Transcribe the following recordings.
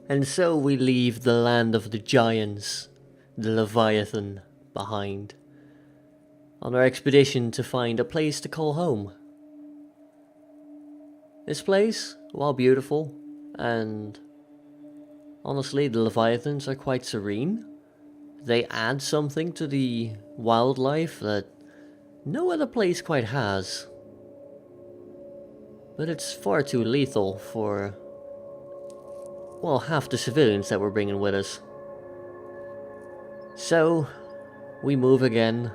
And so we leave the land of the giants, the Leviathan, behind, on our expedition to find a place to call home. This place, while beautiful, and honestly the Leviathans are quite serene, they add something to the wildlife that no other place quite has. But it's far too lethal for, well, half the civilians that we're bringing with us. So, we move again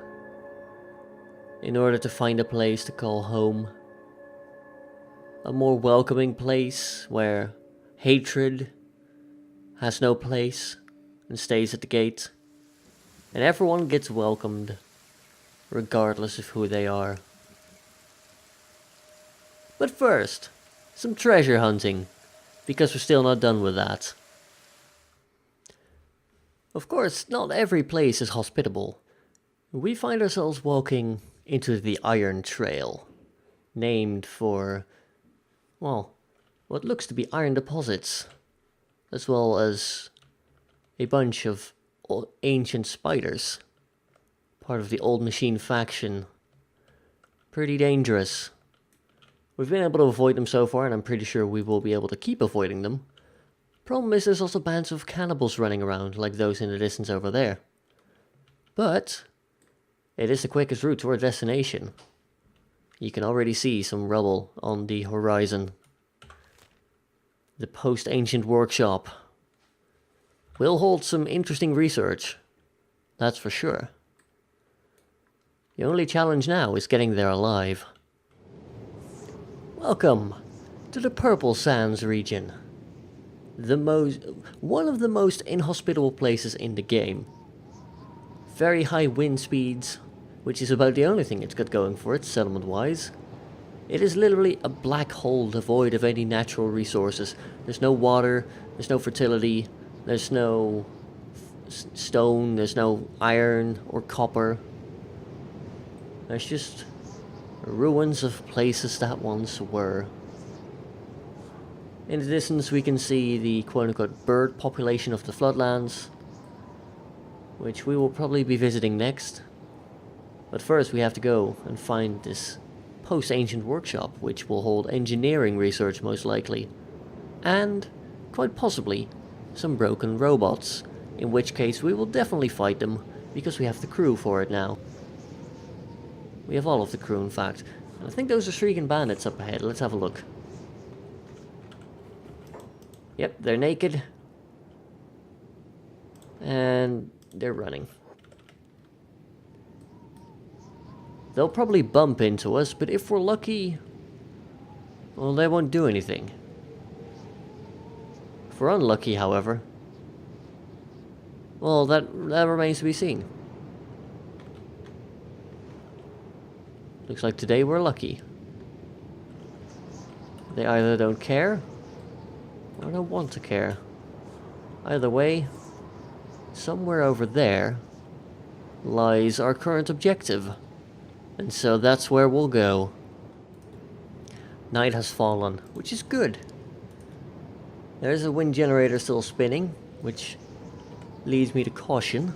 in order to find a place to call home. A more welcoming place where hatred has no place and stays at the gate. And everyone gets welcomed, regardless of who they are. But first, some treasure hunting, because we're still not done with that. Of course, not every place is hospitable. We find ourselves walking into the Iron Trail, named for, well, what looks to be iron deposits, as well as a bunch of ancient spiders, part of the Old Machine faction. Pretty dangerous. We've been able to avoid them so far, and I'm pretty sure we will be able to keep avoiding them. Problem is, there's also bands of cannibals running around, like those in the distance over there. But it is the quickest route to our destination. You can already see some rubble on the horizon. The post-ancient workshop will hold some interesting research, that's for sure. The only challenge now is getting there alive. Welcome to the Purple Sands region. One of the most inhospitable places in the game. Very high wind speeds, which is about the only thing it's got going for it, settlement-wise. It is literally a black hole devoid of any natural resources. There's no water, there's no fertility, there's no stone, there's no iron or copper. There's just ruins of places that once were. In the distance we can see the quote-unquote bird population of the Floodlands, which we will probably be visiting next. But first we have to go and find this post-ancient workshop, which will hold engineering research most likely, and, quite possibly, some broken robots, in which case we will definitely fight them, because we have the crew for it now. We have all of the crew, in fact. And I think those are Shrieking Bandits up ahead. Let's have a look. Yep, they're naked. And they're running. They'll probably bump into us, but if we're lucky, well, they won't do anything. If we're unlucky, however, well, that remains to be seen. Looks like today we're lucky. They either don't care, or don't want to care. Either way, somewhere over there lies our current objective. And so that's where we'll go. Night has fallen, which is good. There's a wind generator still spinning, which leads me to caution.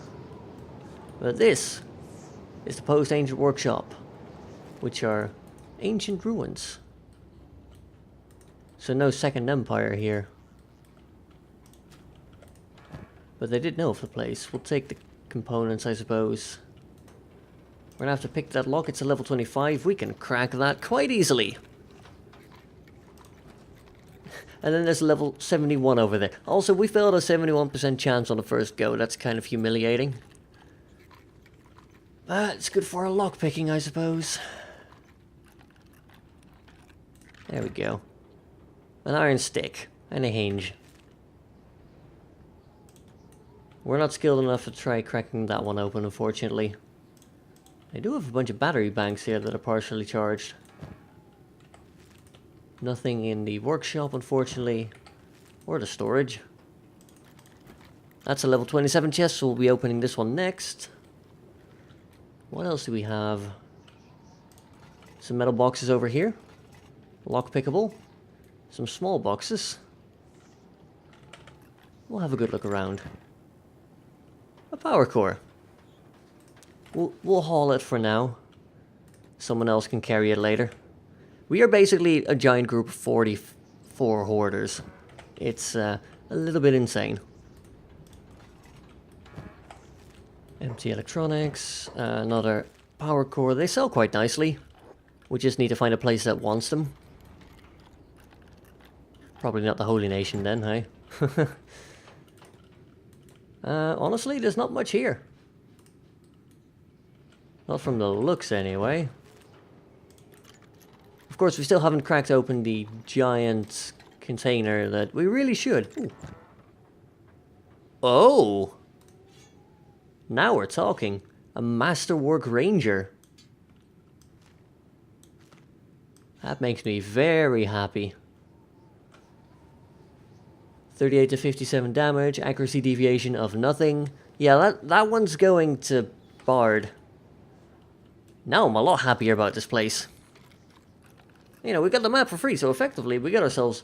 But this is the post-ancient workshop, which are ancient ruins. So no Second Empire here. But they did know of the place. We'll take the components, I suppose. We're gonna have to pick that lock. It's a level 25. We can crack that quite easily. And then there's a level 71 over there. Also, we failed a 71% chance on the first go. That's kind of humiliating. But it's good for our lockpicking, I suppose. There we go. An iron stick and a hinge. We're not skilled enough to try cracking that one open, unfortunately. I do have a bunch of battery banks here that are partially charged. Nothing in the workshop, unfortunately, or the storage. That's a level 27 chest, so we'll be opening this one next. What else do we have? Some metal boxes over here. Lock pickable. Some small boxes. We'll have a good look around. A power core. We'll haul it for now. Someone else can carry it later. We are basically a giant group of 44 hoarders. It's a little bit insane. Empty electronics, another power core. They sell quite nicely. We just need to find a place that wants them. Probably not the Holy Nation then, hey? Honestly, there's not much here. Not from the looks, anyway. Of course, we still haven't cracked open the giant container that we really should. Ooh. Oh! Now we're talking. A Masterwork Ranger. That makes me very happy. 38 to 57 damage, accuracy deviation of nothing. Yeah, that one's going to Bard. Now I'm a lot happier about this place. You know, we got the map for free, so effectively we got ourselves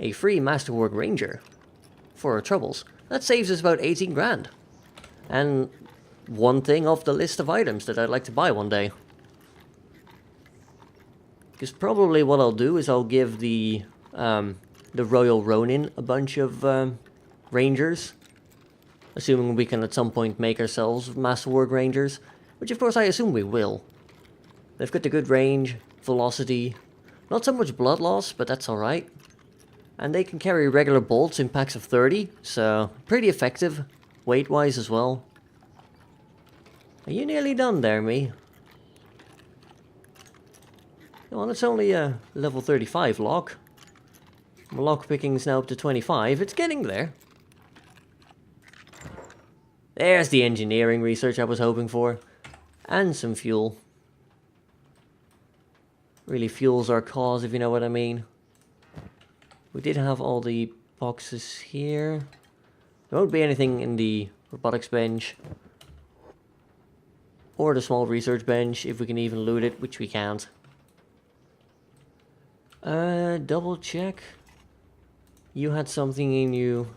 a free Masterwork Ranger for our troubles. That saves us about 18 grand. And one thing off the list of items that I'd like to buy one day. Because probably what I'll do is I'll give the Royal Ronin a bunch of Rangers. Assuming we can at some point make ourselves Masterwork Rangers. Which of course I assume we will. They've got the good range, velocity, not so much blood loss, but that's alright. And they can carry regular bolts in packs of 30, so pretty effective, weight-wise as well. Are you nearly done there, me? Well, it's only a level 35 lock. My lockpicking's now up to 25, it's getting there. There's the engineering research I was hoping for. And some fuel. Really fuels our cause, if you know what I mean. We did have all the boxes here. There won't be anything in the robotics bench. Or the small research bench, if we can even loot it, which we can't. Double check. You had something in you.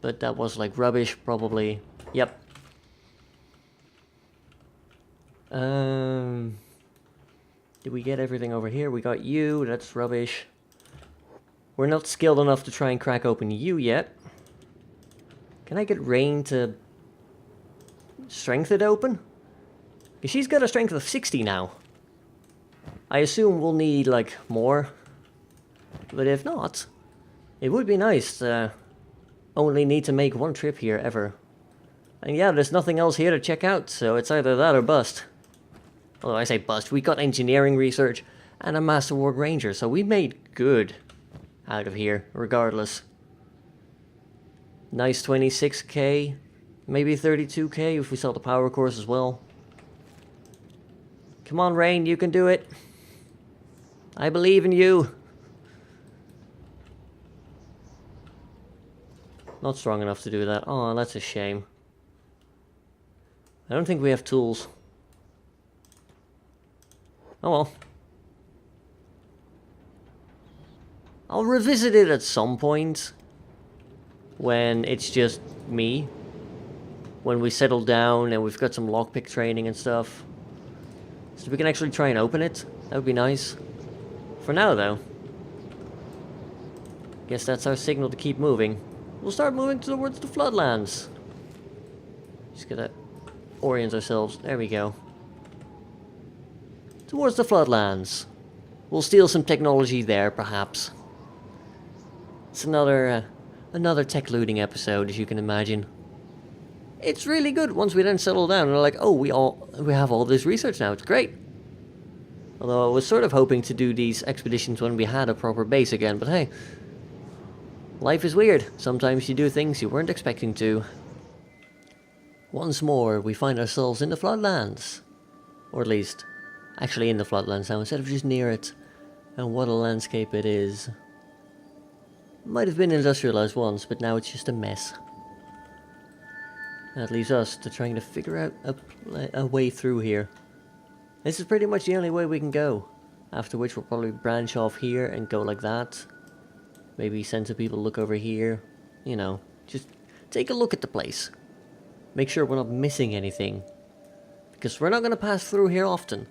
But that was like rubbish, probably. Yep. Did we get everything over here? We got you, that's rubbish. We're not skilled enough to try and crack open you yet. Can I get Rain to strength it open? Because she's got a strength of 60 now. I assume we'll need, like, more. But if not, it would be nice to only need to make one trip here ever. And yeah, there's nothing else here to check out, so it's either that or bust. Although I say bust, we got engineering research and a Masterwork Ranger, so we made good out of here, regardless. Nice 26k, maybe 32k if we sell the power cores as well. Come on, Rain, you can do it. I believe in you. Not strong enough to do that. Oh, that's a shame. I don't think we have tools. Oh well. I'll revisit it at some point. When it's just me. When we settle down and we've got some lockpick training and stuff. So we can actually try and open it. That would be nice. For now though. Guess that's our signal to keep moving. We'll start moving towards the Floodlands. Just gotta orient ourselves. There we go. Towards the Floodlands. We'll steal some technology there, perhaps. It's another tech looting episode, as you can imagine. It's really good once we then settle down and we're like, oh, we have all this research now. It's great. Although I was sort of hoping to do these expeditions when we had a proper base again, but hey. Life is weird. Sometimes you do things you weren't expecting to. Once more, we find ourselves in the Floodlands. Or at least, actually in the Floodlands now, instead of just near it. And what a landscape it is. Might have been industrialized once, but now it's just a mess. That leaves us to trying to figure out a way through here. This is pretty much the only way we can go. After which we'll probably branch off here and go like that. Maybe send some people to look over here. You know, just take a look at the place. Make sure we're not missing anything. Because we're not going to pass through here often.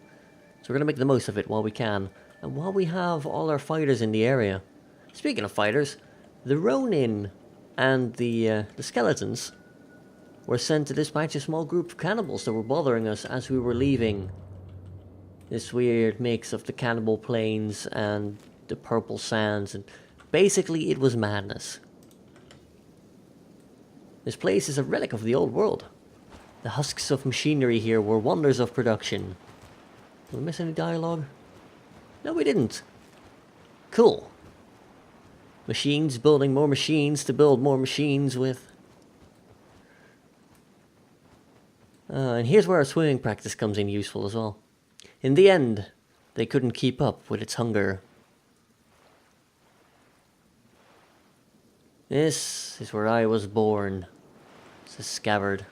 So we're going to make the most of it while we can. And while we have all our fighters in the area. Speaking of fighters, the Ronin and the skeletons were sent to dispatch a small group of cannibals that were bothering us as we were leaving. This weird mix of the cannibal plains and the purple sands. And basically it was madness. This place is a relic of the old world. The husks of machinery here were wonders of production. Did we miss any dialogue? No, we didn't. Cool. Machines building more machines to build more machines with. And here's where our swimming practice comes in useful as well. In the end, they couldn't keep up with its hunger. This is where I was born. It's a scabbard.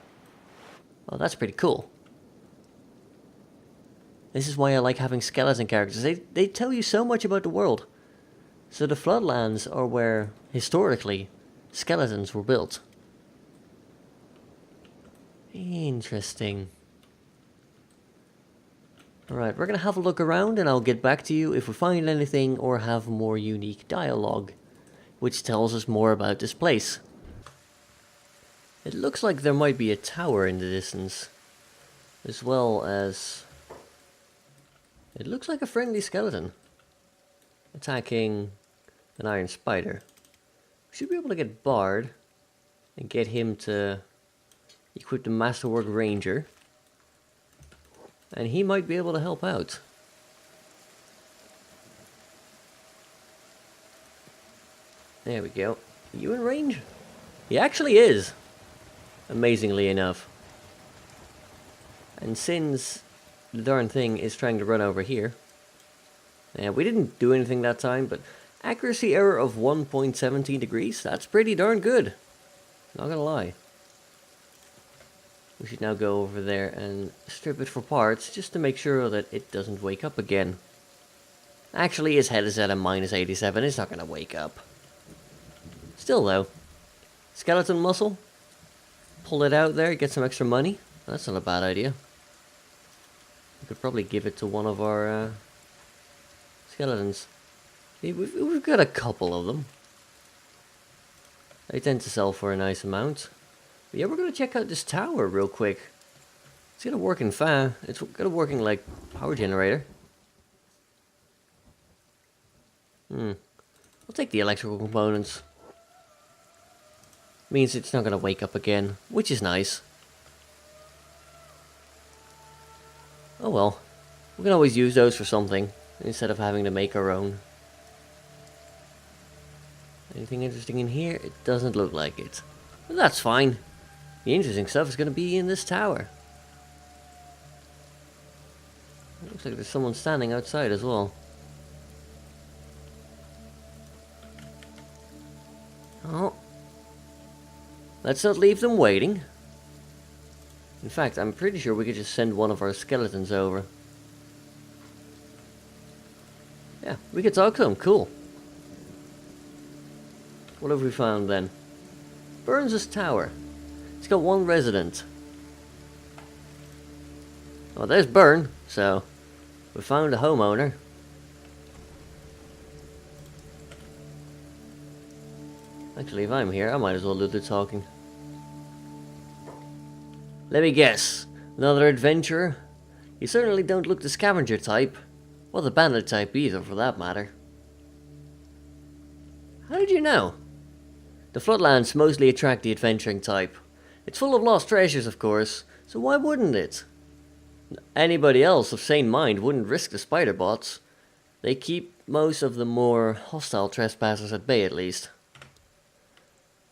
Oh, that's pretty cool. This is why I like having skeleton characters. They tell you so much about the world. So the Floodlands are where, historically, skeletons were built. Interesting. Alright, we're going to have a look around and I'll get back to you if we find anything or have more unique dialogue, which tells us more about this place. It looks like there might be a tower in the distance, as well as... It looks like a friendly skeleton attacking an iron spider. We should be able to get Bard and get him to equip the Masterwork Ranger. And he might be able to help out. There we go. Are you in range? He actually is. Amazingly enough. And since the darn thing is trying to run over here. Yeah, we didn't do anything that time, but accuracy error of 1.17 degrees, that's pretty darn good. Not gonna lie. We should now go over there and strip it for parts, just to make sure that it doesn't wake up again. Actually, his head is at a -87, it's not gonna wake up. Still though, skeleton muscle, pull it out there, get some extra money. That's not a bad idea. We could probably give it to one of our skeletons. We've got a couple of them. They tend to sell for a nice amount. But yeah, we're gonna check out this tower real quick. It's got a working fan. It's got a working like power generator. I'll take the electrical components. Means it's not gonna wake up again, which is nice. Oh well, we can always use those for something, instead of having to make our own. Anything interesting in here? It doesn't look like it. But that's fine. The interesting stuff is going to be in this tower. It looks like there's someone standing outside as well. Oh. Let's not leave them waiting. In fact, I'm pretty sure we could just send one of our skeletons over. Yeah, we could talk to him. Cool. What have we found then? Burns' tower. It's got one resident. Oh, there's Burn. So, we found a homeowner. Actually, if I'm here, I might as well do the talking. Let me guess. Another adventurer? You certainly don't look the scavenger type. Or the bandit type either, for that matter. How did you know? The Floodlands mostly attract the adventuring type. It's full of lost treasures, of course, so why wouldn't it? Anybody else of sane mind wouldn't risk the spider bots. They keep most of the more hostile trespassers at bay, at least.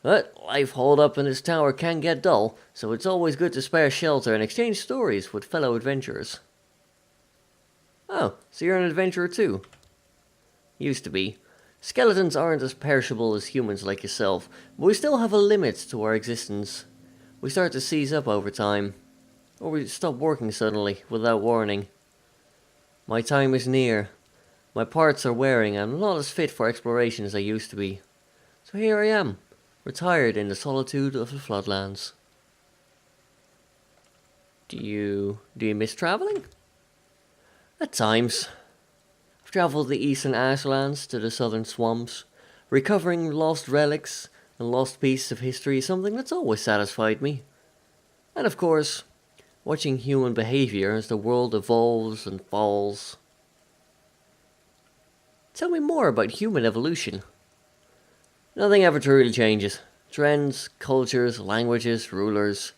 But life holed up in this tower can get dull, so it's always good to spare shelter and exchange stories with fellow adventurers. Oh, so you're an adventurer too? Used to be. Skeletons aren't as perishable as humans like yourself, but we still have a limit to our existence. We start to seize up over time. Or we stop working suddenly, without warning. My time is near. My parts are wearing and I'm not as fit for exploration as I used to be. So here I am, retired in the solitude of the Floodlands. Do you miss traveling? At times. I've traveled the eastern ashlands to the southern swamps, recovering lost relics and lost pieces of history is something that's always satisfied me. And of course, watching human behavior as the world evolves and falls. Tell me more about human evolution. Nothing ever truly changes. Trends, cultures, languages, rulers,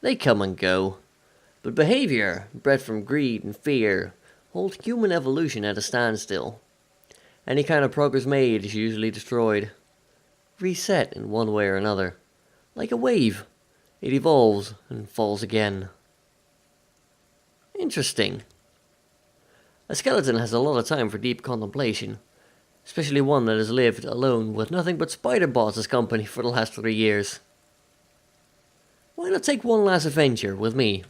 they come and go. But behavior, bred from greed and fear, holds human evolution at a standstill. Any kind of progress made is usually destroyed. Reset in one way or another. Like a wave, it evolves and falls again. Interesting. A skeleton has a lot of time for deep contemplation, especially one that has lived alone with nothing but spider bots as company for the last 3 years. Why not take one last adventure with me?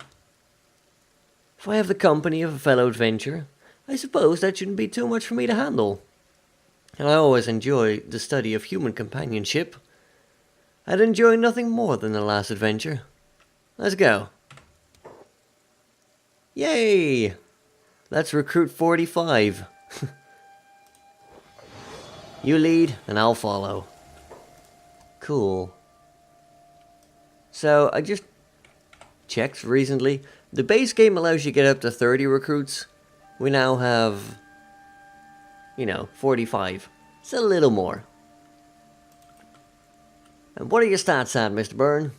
If I have the company of a fellow adventurer, I suppose that shouldn't be too much for me to handle. And I always enjoy the study of human companionship. I'd enjoy nothing more than the last adventure. Let's go. Yay! Let's recruit 45. You lead, and I'll follow. Cool. So, I just checked recently. The base game allows you to get up to 30 recruits. We now have, 45. It's a little more. And what are your stats at, Mr. Byrne?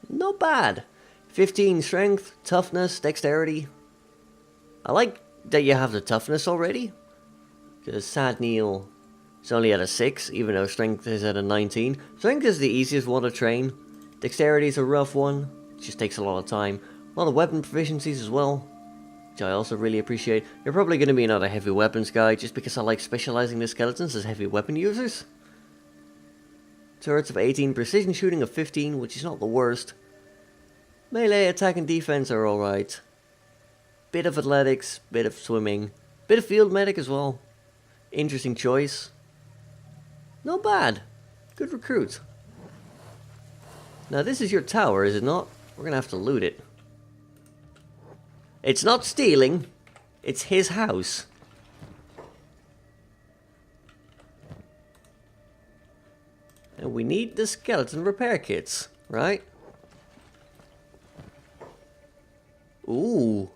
Not bad. 15 strength, toughness, dexterity. I like that you have the toughness already. Because Sad Neil is only at a 6, even though strength is at a 19. Strength is the easiest one to train. Dexterity is a rough one. It just takes a lot of time. A lot of weapon proficiencies as well, which I also really appreciate. You're probably going to be another heavy weapons guy, just because I like specializing the skeletons as heavy weapon users. Turrets of 18, precision shooting of 15, which is not the worst. Melee attack and defense are alright. Bit of athletics, bit of swimming, bit of field medic as well. Interesting choice. Not bad. Good recruit. Now this is your tower, is it not? We're going to have to loot it. It's not stealing, it's his house. And we need the skeleton repair kits, right? Ooh.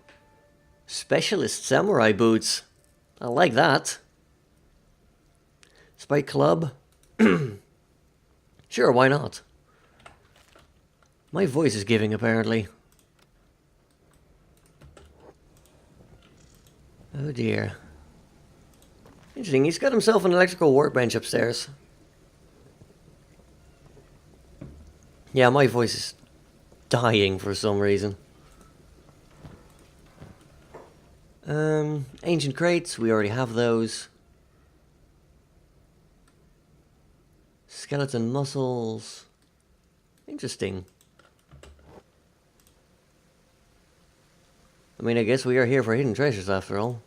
Specialist samurai boots. I like that. Spike club. Sure, why not? My voice is giving, apparently. Oh dear. Interesting, he's got himself an electrical workbench upstairs. Yeah, my voice is dying for some reason. Ancient crates, we already have those. Skeleton muscles. Interesting. I mean, I guess we are here for hidden treasures after all.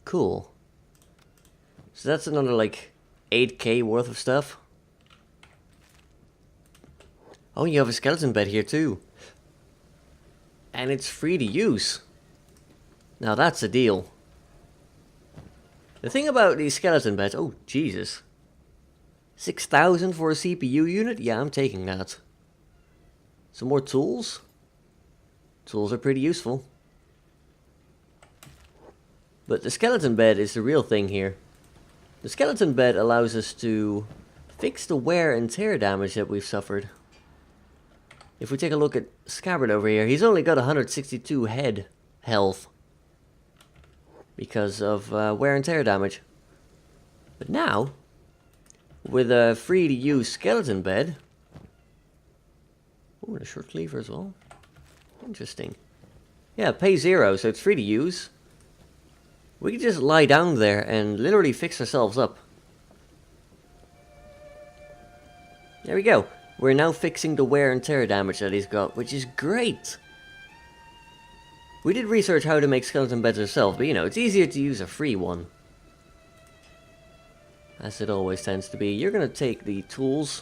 Cool. So that's another like 8k worth of stuff. Oh, you have a skeleton bed here too. And it's free to use. Now that's a deal. The thing about these skeleton beds, oh Jesus. 6,000 for a CPU unit? Yeah, I'm taking that. Some more tools? Tools are pretty useful. But the skeleton bed is the real thing here. The skeleton bed allows us to fix the wear and tear damage that we've suffered. If we take a look at Scabbard over here, he's only got 162 head health. Because of wear and tear damage. But now, with a free to use skeleton bed. Oh, and a short cleaver as well. Interesting. Yeah, pay 0, so it's free to use. We can just lie down there and literally fix ourselves up. There we go. We're now fixing the wear and tear damage that he's got, which is great. We did research how to make skeleton beds ourselves, but it's easier to use a free one. as it always tends to be. You're gonna take the tools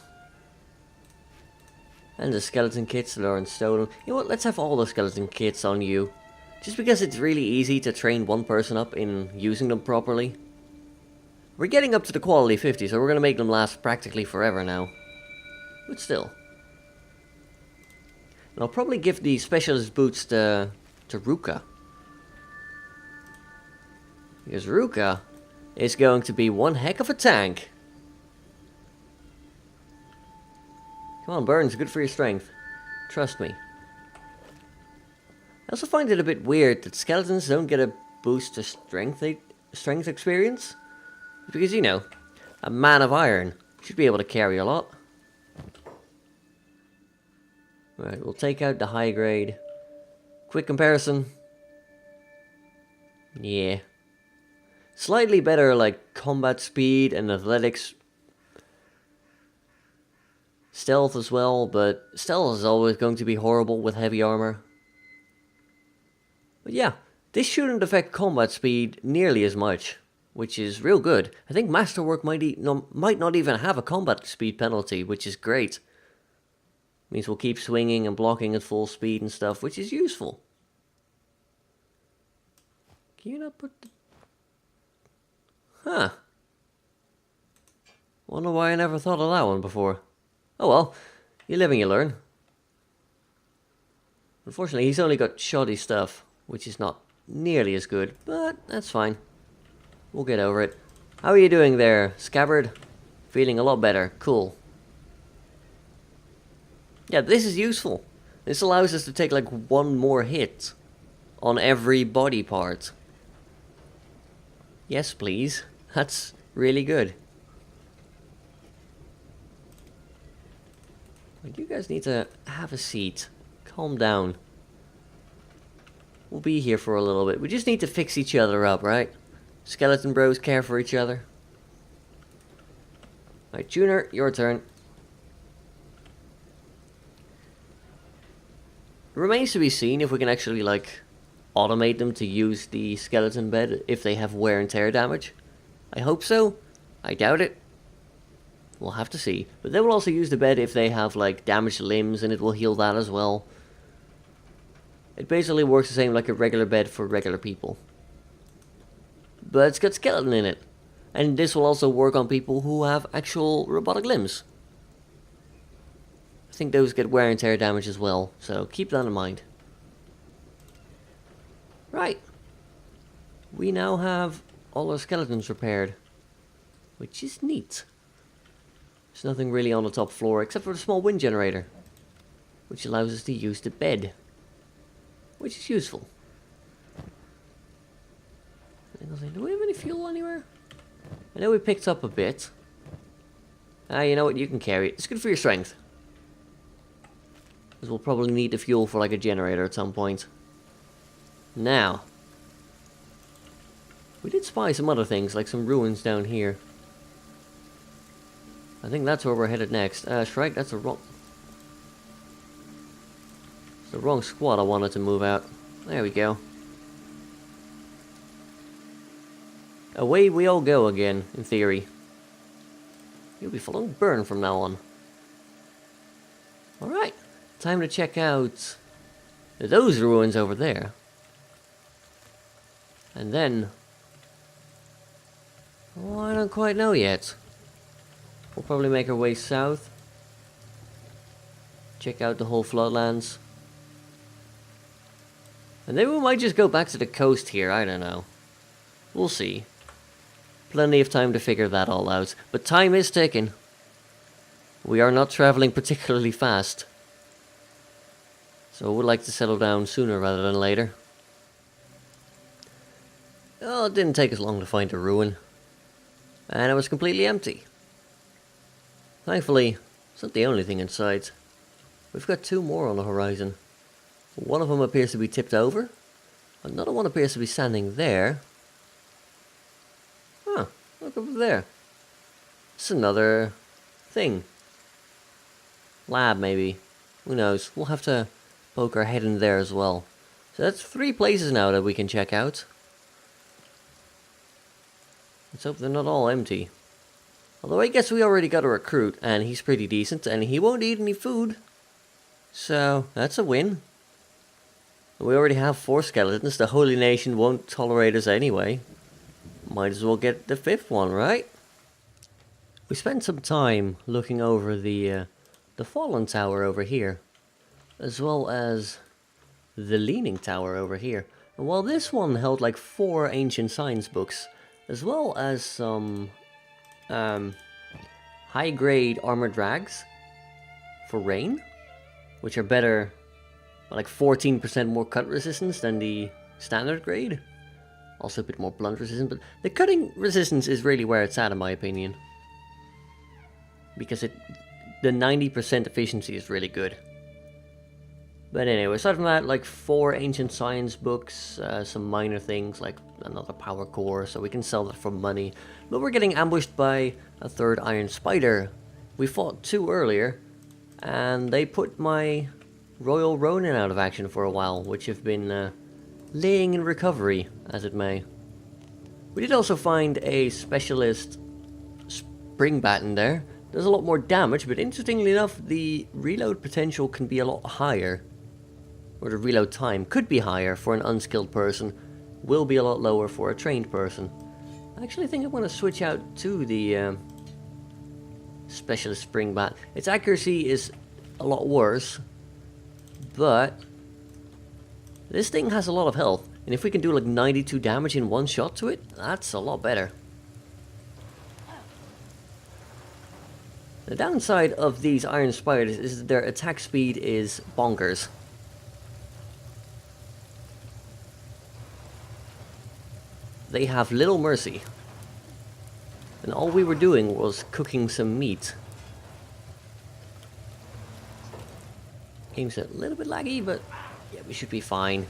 and the skeleton kits that aren't stolen. You know what, let's have all the skeleton kits on you. Just because it's really easy to train one person up in using them properly. We're getting up to the quality 50, so we're gonna make them last practically forever now. But still. And I'll probably give the specialist boots to Ruka. Because Ruka is going to be one heck of a tank. Come on, Burns, good for your strength. Trust me. I also find it a bit weird that skeletons don't get a boost to strength experience. Because, you know, a man of iron should be able to carry a lot. Right, we'll take out the high grade. Quick comparison. Yeah. Slightly better, like, combat speed and athletics. Stealth as well, but stealth is always going to be horrible with heavy armor. But yeah, this shouldn't affect combat speed nearly as much, which is real good. I think Masterwork might not even have a combat speed penalty, which is great. Means we'll keep swinging and blocking at full speed and stuff, which is useful. Can you not put the... Huh. Wonder why I never thought of that one before. Oh well, you live and you learn. Unfortunately, he's only got shoddy stuff, which is not nearly as good, but that's fine. We'll get over it. How are you doing there, Scabbard? Feeling a lot better. Cool. Yeah, this is useful. This allows us to take like one more hit on every body part. Yes, please. That's really good. You guys need to have a seat. Calm down. We'll be here for a little bit. We just need to fix each other up, right? Skeleton bros care for each other. Alright, Tuner, your turn. It remains to be seen if we can actually, like, automate them to use the skeleton bed if they have wear and tear damage. I hope so. I doubt it. We'll have to see. But they will also use the bed if they have, like, damaged limbs, and it will heal that as well. It basically works the same like a regular bed for regular people. But it's got skeleton in it. And this will also work on people who have actual robotic limbs. I think those get wear and tear damage as well, so keep that in mind. Right. We now have all our skeletons repaired. Which is neat. There's nothing really on the top floor except for the small wind generator, which allows us to use the bed, which is useful. Do we have any fuel anywhere? I know we picked up a bit. You know what? You can carry it. It's good for your strength. Because we'll probably need the fuel for like a generator at some point. Now, we did spy some other things, like some ruins down here. I think that's where we're headed next. Shrike, that's the wrong... It's the wrong squad I wanted to move out. There we go. Away we all go again, in theory. You'll be following Burn from now on. Alright, time to check out those ruins over there. And then... oh, I don't quite know yet. We'll probably make our way south. Check out the whole Floodlands. And then we might just go back to the coast here, I don't know. We'll see. Plenty of time to figure that all out. But time is ticking. We are not traveling particularly fast. So I would like to settle down sooner rather than later. Oh, it didn't take us long to find a ruin. And it was completely empty. Thankfully, it's not the only thing in sight. We've got two more on the horizon. One of them appears to be tipped over. Another one appears to be standing there. Huh, look over there. It's another thing. Lab, maybe. Who knows? We'll have to poke our head in there as well. So that's 3 places now that we can check out. Let's hope they're not all empty. Although I guess we already got a recruit, and he's pretty decent, and he won't eat any food. So, that's a win. We already have 4 skeletons. The Holy Nation won't tolerate us anyway. Might as well get the 5th one, right? We spent some time looking over the Fallen Tower over here, as well as the Leaning Tower over here. And while this one held like 4 ancient science books, as well as some high-grade armored rags for rain, which are better, like 14% more cut resistance than the standard grade. Also a bit more blunt resistance, but the cutting resistance is really where it's at in my opinion. Because the 90% efficiency is really good. But anyway, aside from that, like 4 ancient science books, some minor things like another power core, so we can sell that for money. But we're getting ambushed by a 3rd iron spider. We fought 2 earlier, and they put my Royal Ronin out of action for a while, which have been laying in recovery, as it may. We did also find a specialist springbat in there. Does a lot more damage, but interestingly enough, the reload potential can be a lot higher. Or the reload time could be higher for an unskilled person, will be a lot lower for a trained person. I actually think I'm going to switch out to the specialist springbat. Its accuracy is a lot worse, but this thing has a lot of health, and if we can do like 92 damage in one shot to it, that's a lot better. The downside of these iron spiders is that their attack speed is bonkers. They have little mercy. And all we were doing was cooking some meat. Game's a little bit laggy, but yeah, we should be fine.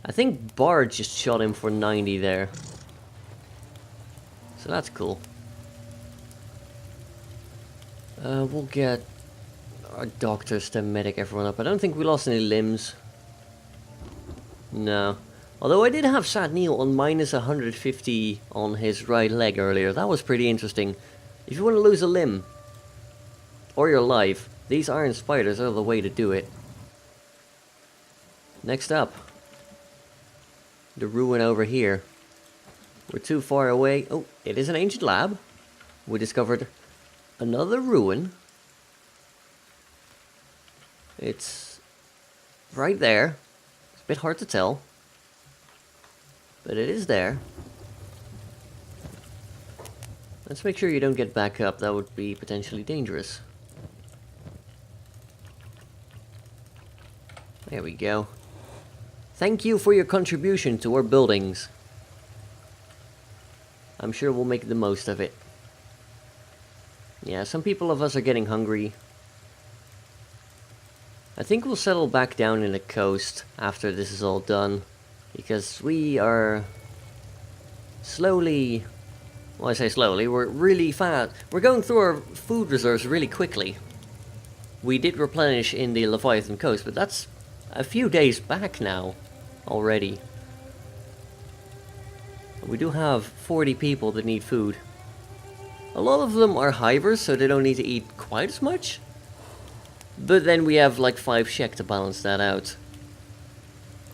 I think Bard just shot him for 90 there. So that's cool. We'll get our doctors to medic everyone up. I don't think we lost any limbs. No. Although I did have Satnil on minus 150 on his right leg earlier. That was pretty interesting. If you want to lose a limb, or your life, these iron spiders are the way to do it. Next up, the ruin over here. We're too far away. Oh, it is an ancient lab. We discovered another ruin. It's right there. It's a bit hard to tell, but it is there. Let's make sure you don't get back up. That would be potentially dangerous. There we go. Thank you for your contribution to our buildings. I'm sure we'll make the most of it. Yeah, some people of us are getting hungry. I think we'll settle back down in the coast after this is all done. Because we are slowly... Well, I say slowly, we're really fast. We're going through our food reserves really quickly. We did replenish in the Leviathan coast, but that's a few days back now already. We do have 40 people that need food. A lot of them are hivers, so they don't need to eat quite as much. But then we have like 5 Shek to balance that out.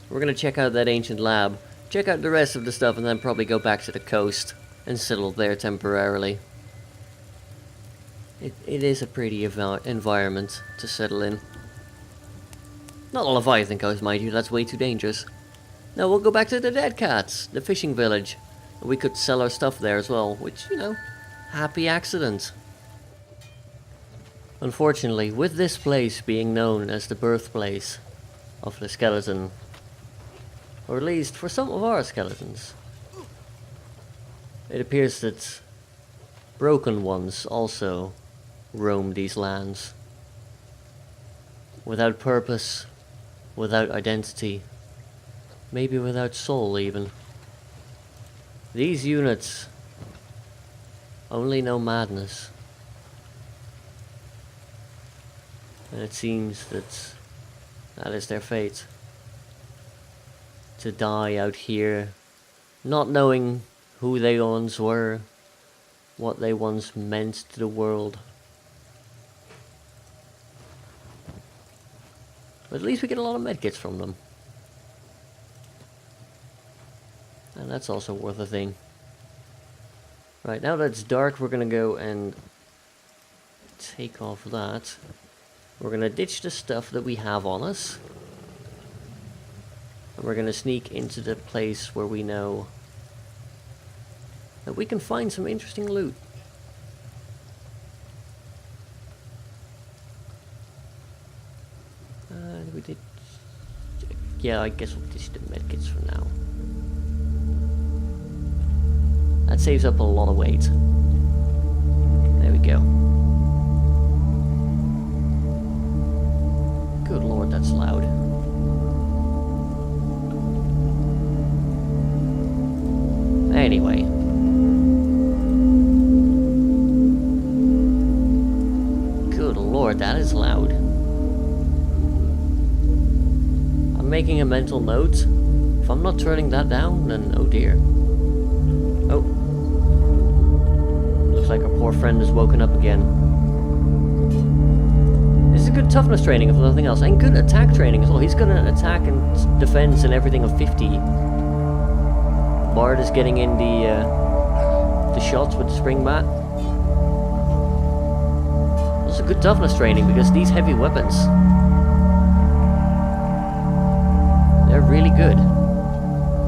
We're gonna check out that ancient lab, check out the rest of the stuff, and then probably go back to the coast and settle there temporarily. It is a pretty environment to settle in. Not the Leviathan coast, mind you, that's way too dangerous. No, we'll go back to the Dead Cats, the fishing village. We could sell our stuff there as well, which, you know, happy accident. Unfortunately, with this place being known as the birthplace of the skeleton, or at least for some of our skeletons, it appears that broken ones also roam these lands. Without purpose, without identity, maybe without soul even. These units only know madness. And it seems that that is their fate. To die out here, not knowing who they once were, what they once meant to the world. But at least we get a lot of medkits from them. And that's also worth a thing. Right, now that it's dark, we're gonna go and take off that. We're gonna ditch the stuff that we have on us. And we're gonna sneak into the place where we know that we can find some interesting loot. We did... Yeah, I guess we'll ditch the medkits for now. That saves up a lot of weight. There we go. Good lord, that's loud. Anyway. Good lord, that is loud. I'm making a mental note. If I'm not turning that down, then oh dear. Oh. Looks like our poor friend has woken up again. This is good toughness training if nothing else, and good attack training as well. He's got an attack and defense and everything of 50. Bard is getting in the shots with the spring bat. Also good toughness training because these heavy weapons, they're really good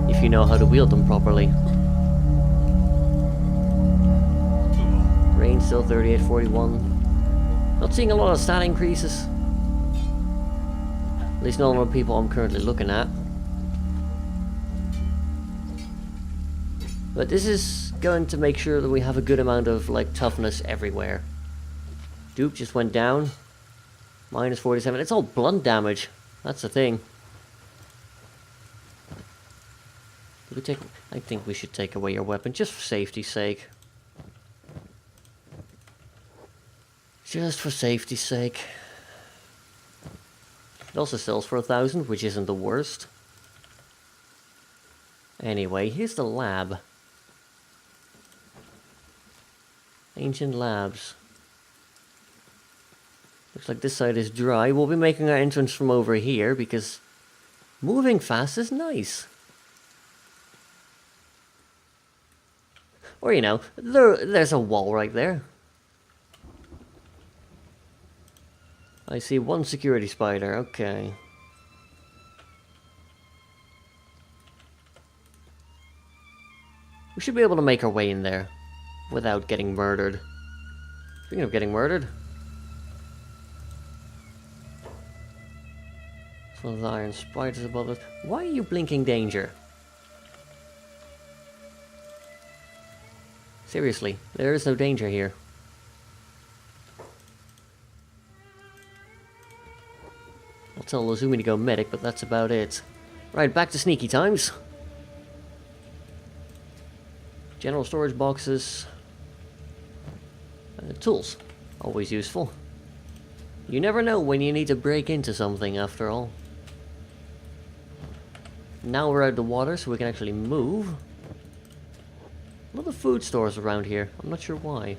if you know how to wield them properly. Range still 38-41. Not seeing a lot of stat increases. At least not a lot of people I'm currently looking at. But this is going to make sure that we have a good amount of like toughness everywhere. Dupe just went down. Minus 47. It's all blunt damage. That's the thing. Did we take... I think we should take away your weapon just for safety's sake. Just for safety's sake. It also sells for 1,000, which isn't the worst. Anyway, here's the lab. Ancient labs. Looks like this side is dry. We'll be making our entrance from over here because moving fast is nice. Or, you know, there's a wall right there. I see one security spider, okay. We should be able to make our way in there without getting murdered. Speaking of getting murdered. It's one of the iron spiders above us. Why are you blinking danger? Seriously, there is no danger here. I'll tell Lozumi to go medic, but that's about it. Right, back to sneaky times. General storage boxes. Tools. Always useful. You never know when you need to break into something, after all. Now we're out of the water, so we can actually move. A lot of food stores around here. I'm not sure why.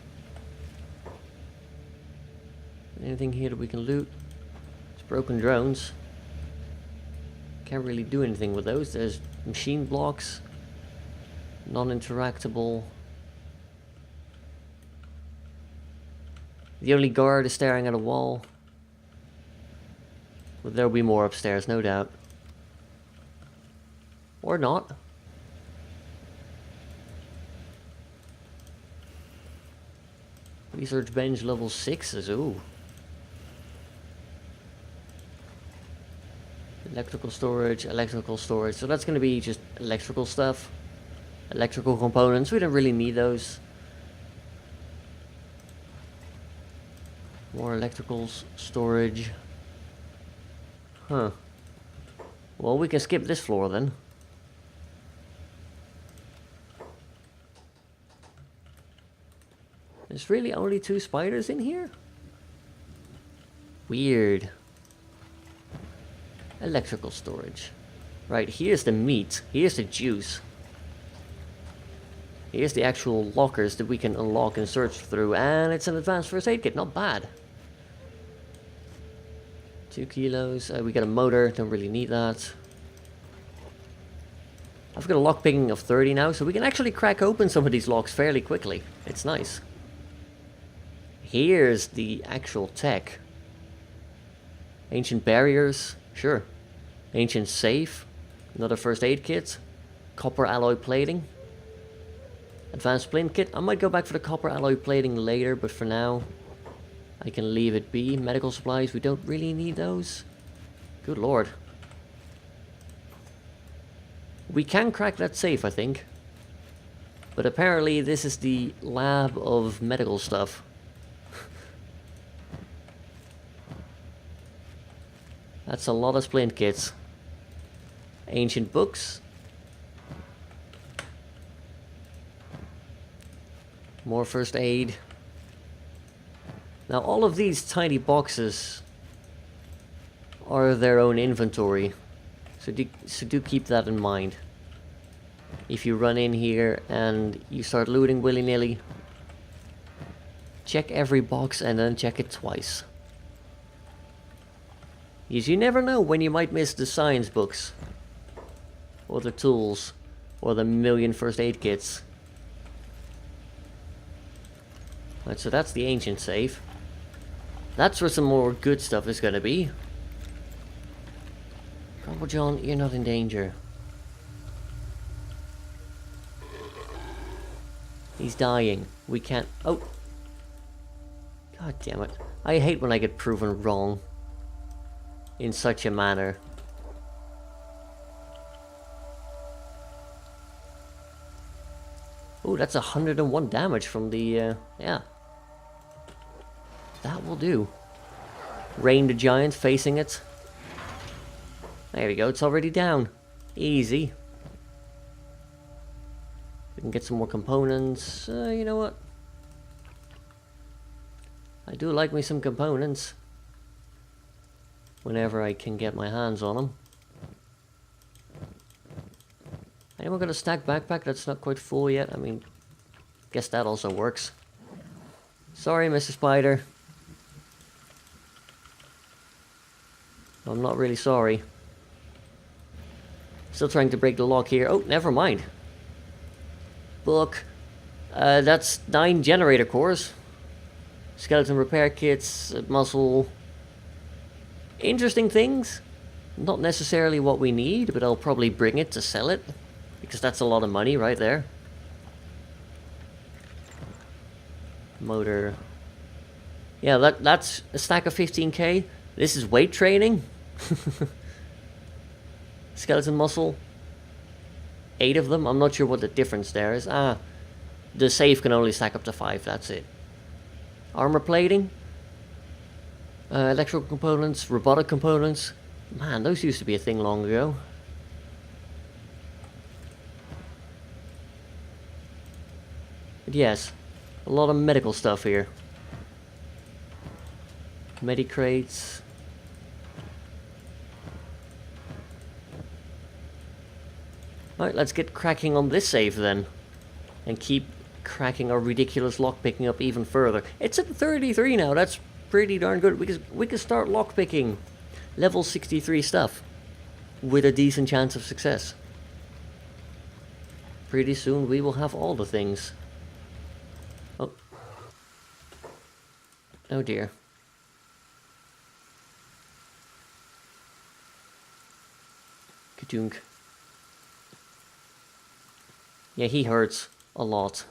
Anything here that we can loot? It's broken drones. Can't really do anything with those. There's machine blocks. Non-interactable. The only guard is staring at a wall. Well, there'll be more upstairs, no doubt. Or not. Research bench level 6 is ooh. Electrical storage. So that's going to be just electrical stuff. Electrical components. We don't really need those. More electricals, storage. Huh. Well, we can skip this floor then. There's really only 2 spiders in here? Weird. Electrical storage. Right, here's the meat. Here's the juice. Here's the actual lockers that we can unlock and search through, and it's an advanced first aid kit, not bad. 2 kilos, we got a motor, don't really need that. I've got a lockpicking of 30 now, so we can actually crack open some of these locks fairly quickly. It's nice. Here's the actual tech. Ancient barriers, sure. Ancient safe, another first aid kit. Copper alloy plating. Advanced splint kit. I might go back for the copper alloy plating later, but for now, I can leave it be. Medical supplies, we don't really need those. Good lord. We can crack that safe, I think. But apparently this is the lab of medical stuff. That's a lot of splint kits. Ancient books. More first aid. Now all of these tiny boxes are their own inventory. So do keep that in mind. If you run in here and you start looting willy-nilly, check every box and then check it twice. Because you never know when you might miss the science books, or the tools, or the million first aid kits. Right, so that's the ancient safe. That's where some more good stuff is gonna be. Grandpa John, you're not in danger. He's dying. We can't... Oh! God damn it. I hate when I get proven wrong in such a manner. Oh, that's 101 damage from the... yeah. That will do. Rain the Giant facing it. There we go, it's already down. Easy. We can get some more components. You know what? I do like me some components. Whenever I can get my hands on them. Anyone got a stacked backpack that's not quite full yet? I mean, guess that also works. Sorry, Mr. Spider. I'm not really sorry. Still trying to break the lock here. Oh, never mind. Book. That's 9 generator cores. Skeleton repair kits, muscle. Interesting things. Not necessarily what we need, but I'll probably bring it to sell it. Because that's a lot of money right there. Motor. Yeah, that's a stack of 15k. This is weight training. Skeleton muscle. 8 of them. I'm not sure what the difference there is. Ah, the safe can only stack up to 5. That's it. Armor plating. Electrical components. Robotic components. Man, those used to be a thing long ago. But yes, a lot of medical stuff here. Medicrates. Alright, let's get cracking on this safe then. And keep cracking our ridiculous lockpicking up even further. It's at 33 now, that's pretty darn good. We can start lockpicking level 63 stuff with a decent chance of success. Pretty soon we will have all the things. Oh. Oh dear. Kadunk. Yeah, he hurts a lot.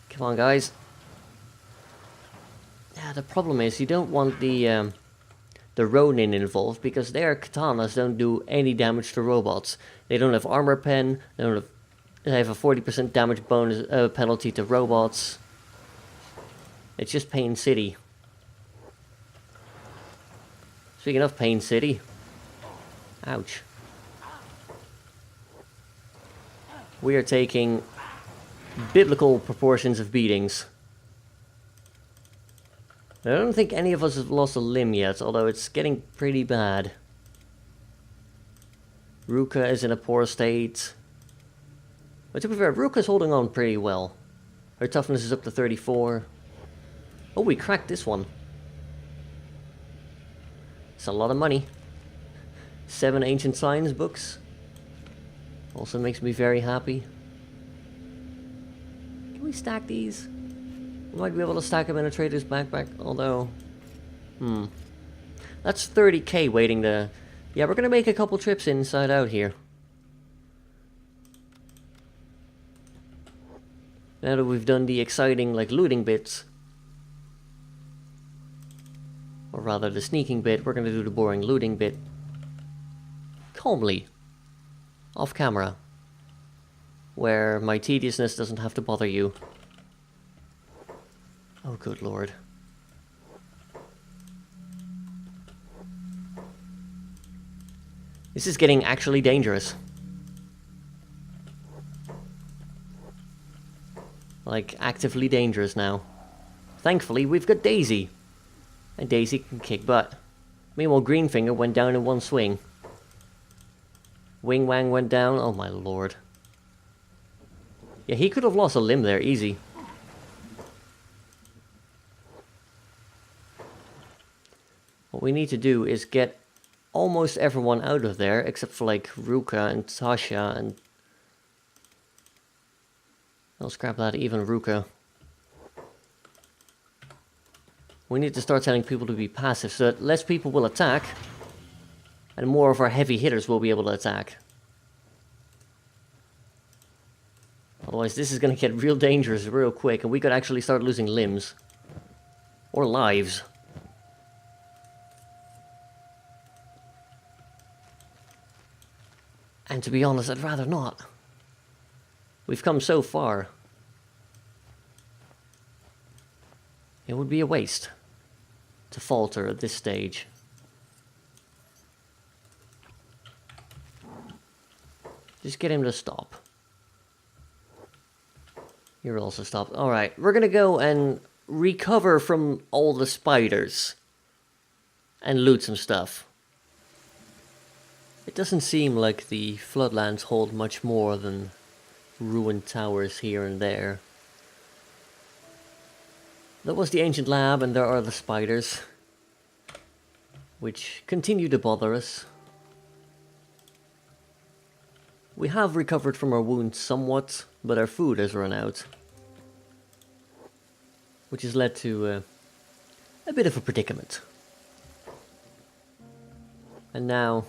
Come on, guys. Yeah, the problem is you don't want the Ronin involved because their katanas don't do any damage to robots. They don't have armor pen. They have a 40% damage bonus penalty to robots. It's just Pain City. Speaking of Pain City. Ouch. We are taking biblical proportions of beatings. I don't think any of us have lost a limb yet, although it's getting pretty bad. Ruka is in a poor state. But to be fair, Ruka's holding on pretty well. Her toughness is up to 34. Oh, we cracked this one. It's a lot of money. 7 ancient science books. Also makes me very happy. Can we stack these? We might be able to stack them in a trader's backpack, although... That's 30k waiting to... Yeah, we're gonna make a couple trips inside out here. Now that we've done the exciting, like, looting bits. Or rather, the sneaking bit, we're gonna do the boring looting bit. Calmly. Off camera. Where my tediousness doesn't have to bother you. Oh, good lord. This is getting actually dangerous. Like, actively dangerous now. Thankfully, we've got Daisy. And Daisy can kick butt. Meanwhile, Greenfinger went down in one swing. Wing Wang went down. Oh my lord. Yeah, he could have lost a limb there, easy. What we need to do is get almost everyone out of there, except for like Ruka and Tasha and... I'll scrap that, even Ruka. We need to start telling people to be passive so that less people will attack and more of our heavy hitters will be able to attack. Otherwise this is going to get real dangerous real quick and we could actually start losing limbs. Or lives. And to be honest, I'd rather not. We've come so far. It would be a waste to falter at this stage. Just get him to stop. You're also stopped. Alright, we're gonna go and recover from all the spiders. And loot some stuff. It doesn't seem like the Floodlands hold much more than ruined towers here and there. That was the ancient lab and there are the spiders. Which continue to bother us. We have recovered from our wounds somewhat, but our food has run out. Which has led to a bit of a predicament. And now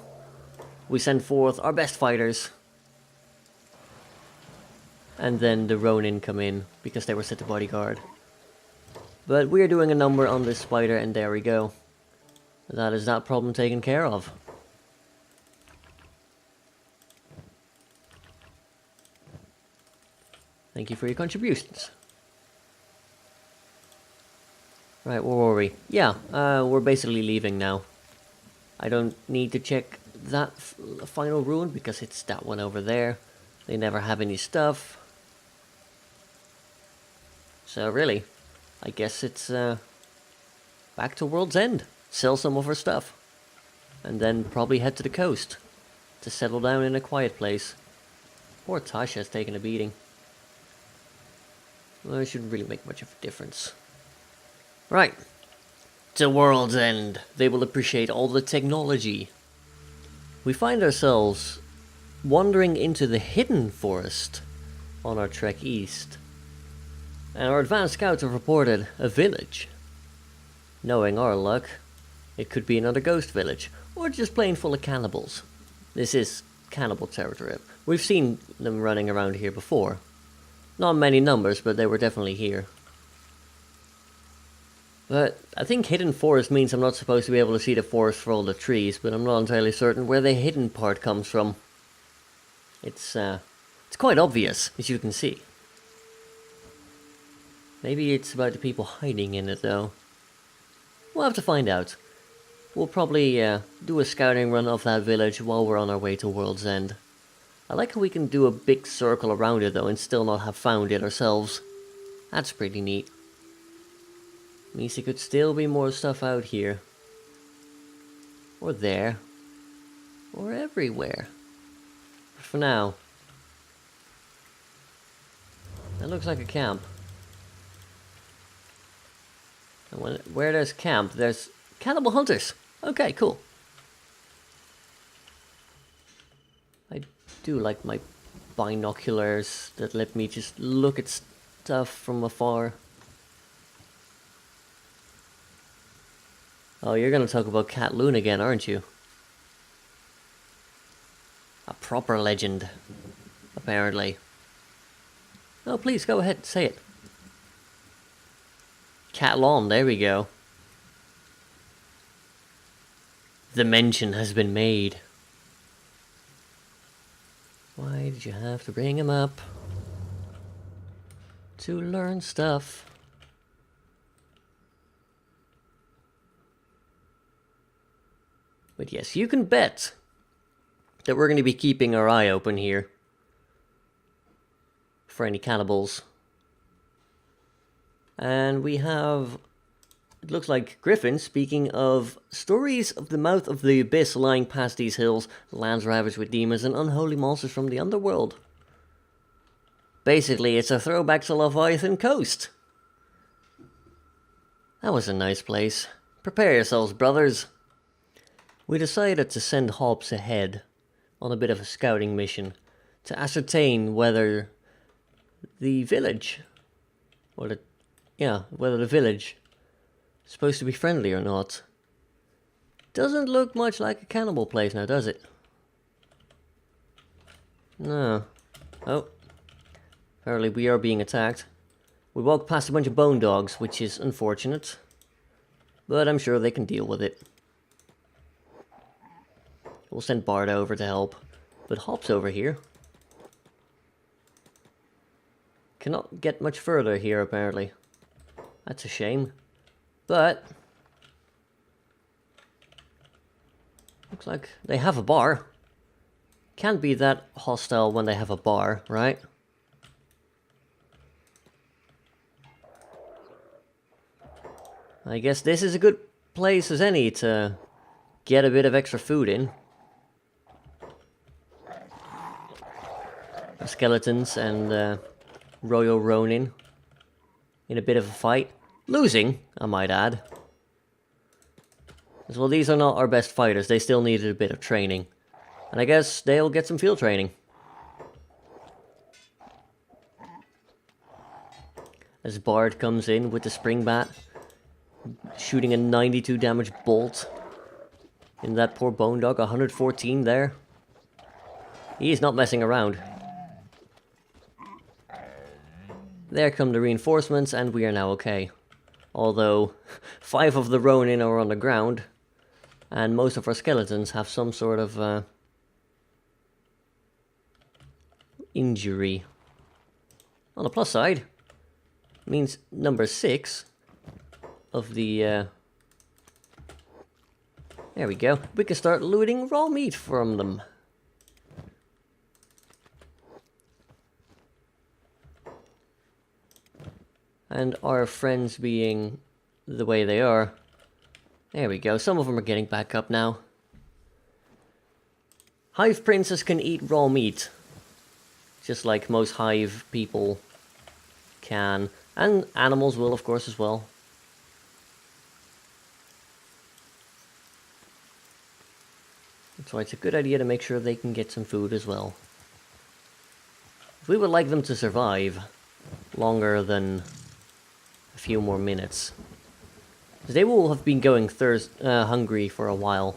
we send forth our best fighters. And then the Ronin come in, because they were set to bodyguard. But we're doing a number on this spider, and there we go. That is that problem taken care of. Thank you for your contributions. Right, where were we? Yeah, we're basically leaving now. I don't need to check that final ruin, because it's that one over there. They never have any stuff. So really, I guess it's back to World's End. Sell some of our stuff. And then probably head to the coast. To settle down in a quiet place. Poor Tasha's taken a beating. Well, it shouldn't really make much of a difference. Right. To World's End. They will appreciate all the technology. We find ourselves wandering into the hidden forest on our trek east. And our advanced scouts have reported a village. Knowing our luck, it could be another ghost village, or just plain full of cannibals. This is cannibal territory. We've seen them running around here before. Not many numbers, but they were definitely here. But I think hidden forest means I'm not supposed to be able to see the forest for all the trees, but I'm not entirely certain where the hidden part comes from. It's quite obvious, as you can see. Maybe it's about the people hiding in it, though. We'll have to find out. We'll probably do a scouting run of that village while we're on our way to World's End. I like how we can do a big circle around it, though, and still not have found it ourselves. That's pretty neat. Means there could still be more stuff out here. Or there. Or everywhere. But for now, that looks like a camp. And where there's camp, there's cannibal hunters. Okay, cool. I do like my binoculars that let me just look at stuff from afar. Oh, you're gonna talk about Cat Loon again, aren't you? A proper legend, apparently. Oh, please, go ahead, say it. Cat Lawn, there we go. The mention has been made. Why did you have to bring him up? To learn stuff. But yes, you can bet that we're going to be keeping our eye open here for any cannibals. And we have, it looks like Griffin speaking of stories of the mouth of the abyss lying past these hills, lands ravaged with demons and unholy monsters from the underworld. Basically, it's a throwback to Leviathan Coast. That was a nice place. Prepare yourselves, brothers. We decided to send Hobbs ahead on a bit of a scouting mission to ascertain whether the village, whether the village is supposed to be friendly or not. Doesn't look much like a cannibal place now, does it? No. Oh. Apparently we are being attacked. We walked past a bunch of bone dogs, which is unfortunate. But I'm sure they can deal with it. We'll send Bard over to help. But Hop's over here. Cannot get much further here, apparently. That's a shame. But looks like they have a bar. Can't be that hostile when they have a bar, right? I guess this is a good place as any to get a bit of extra food in. Skeletons and Royal Ronin in a bit of a fight. Losing, I might add. As well, these are not our best fighters. They still needed a bit of training. And I guess they'll get some field training. As Bard comes in with the spring bat, shooting a 92 damage bolt in that poor bone dog. 114 there. He is not messing around. There come the reinforcements, and we are now okay. Although 5 of the Ronin are on the ground, and most of our skeletons have some sort of injury. On the plus side, means number 6 of the... there we go. We can start looting raw meat from them. And our friends being the way they are. There we go. Some of them are getting back up now. Hive Princess can eat raw meat. Just like most Hive people can. And animals will, of course, as well. So it's a good idea to make sure they can get some food as well. We would like them to survive longer than a few more minutes. They will have been going hungry for a while.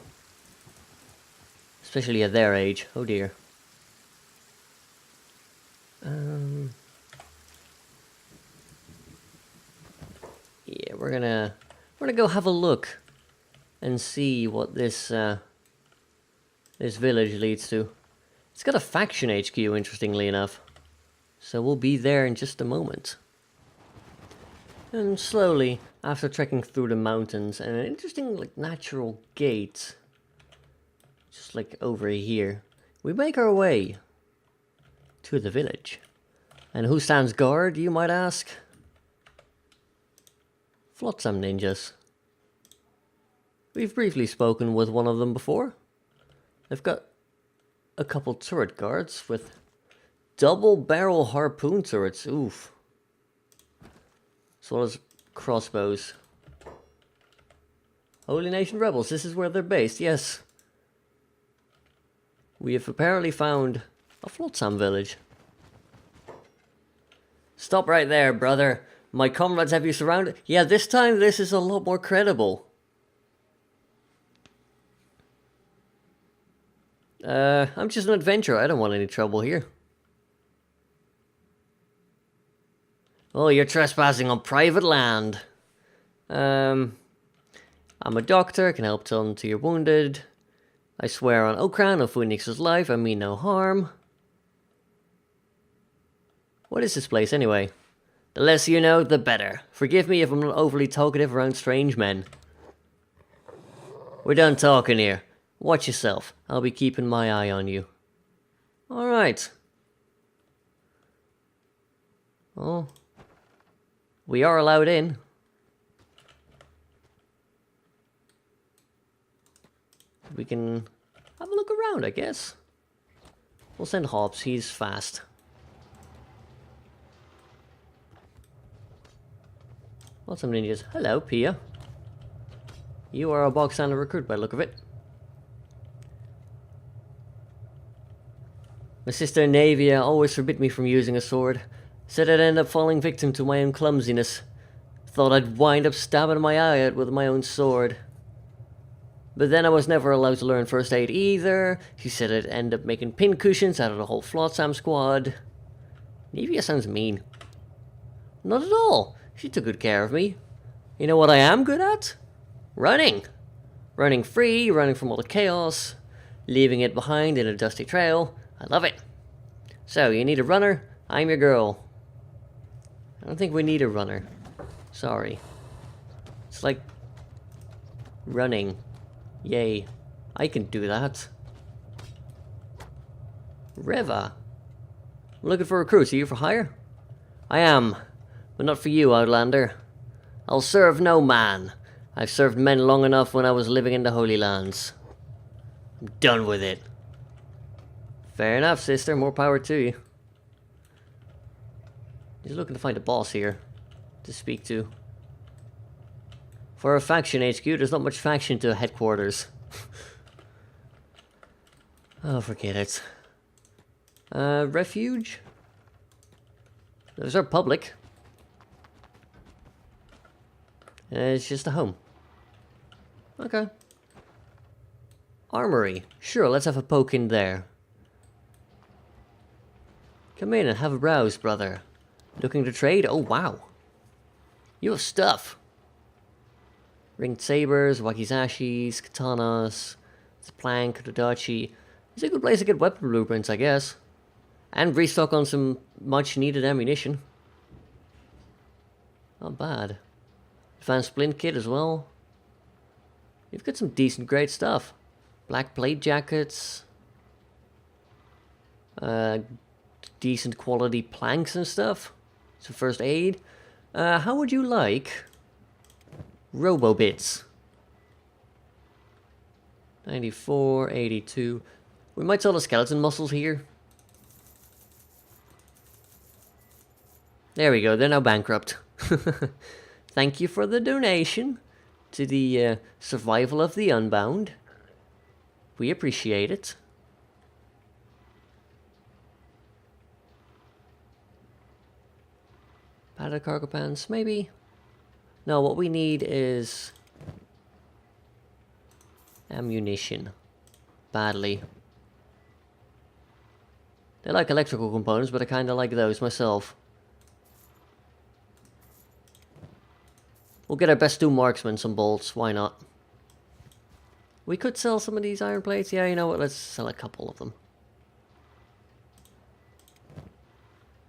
Especially at their age. Oh dear. Yeah, we're gonna go have a look and see what this this village leads to. It's got a faction HQ, interestingly enough. So we'll be there in just a moment. And slowly, after trekking through the mountains and an interesting like natural gate, just like over here, we make our way to the village. And who stands guard, you might ask? Flotsam ninjas. We've briefly spoken with one of them before. They've got a couple turret guards with double barrel harpoon turrets. Oof. As well as crossbows. Holy Nation Rebels, this is where they're based, yes. We have apparently found a Flotsam village. Stop right there, brother. My comrades have you surrounded. Yeah, this time this is a lot more credible. I'm just an adventurer. I don't want any trouble here. Oh, you're trespassing on private land. I'm a doctor, can help tend to your wounded. I swear on Okran of Phoenix's life, I mean no harm. What is this place anyway? The less you know, the better. Forgive me if I'm not overly talkative around strange men. We're done talking here. Watch yourself. I'll be keeping my eye on you. Alright. Oh. We are allowed in. We can have a look around, I guess. We'll send Hobbs, he's fast. What's some ninjas? Hello, Pia. You are a bog standard recruit by the look of it. My sister Navia always forbid me from using a sword. Said I'd end up falling victim to my own clumsiness. Thought I'd wind up stabbing my eye out with my own sword. But then I was never allowed to learn first aid either. She said I'd end up making pin cushions out of the whole Flotsam squad. Navia sounds mean. Not at all. She took good care of me. You know what I am good at? Running. Running free, running from all the chaos, leaving it behind in a dusty trail. I love it. So, you need a runner? I'm your girl. I don't think we need a runner. Sorry. It's like running. Yay. I can do that. Reva. I'm looking for recruits. Are you for hire? I am. But not for you, Outlander. I'll serve no man. I've served men long enough when I was living in the Holy Lands. I'm done with it. Fair enough, sister. More power to you. Just looking to find a boss here to speak to. For a faction HQ, there's not much faction to headquarters. Oh, forget it. Refuge? There's our public. It's just a home. Okay. Armory. Sure, let's have a poke in there. Come in and have a browse, brother. Looking to trade? Oh, wow. You have stuff. Ringed sabers, wakizashis, katanas, the plank, the dachi. It's a good place to get weapon blueprints, I guess. And restock on some much needed ammunition. Not bad. Advanced splint kit as well. You've got some decent great stuff. Black plate jackets. Decent quality planks and stuff. Some first aid. How would you like Robo bits? 94, 82. We might sell the skeleton muscles here. There we go, they're now bankrupt. Thank you for the donation to the survival of the unbound. We appreciate it. Padded cargo pants, maybe? No, what we need is ammunition. Badly. They like electrical components, but I kinda like those myself. We'll get our best 2 marksmen some bolts, why not? We could sell some of these iron plates. Yeah, you know what, let's sell a couple of them.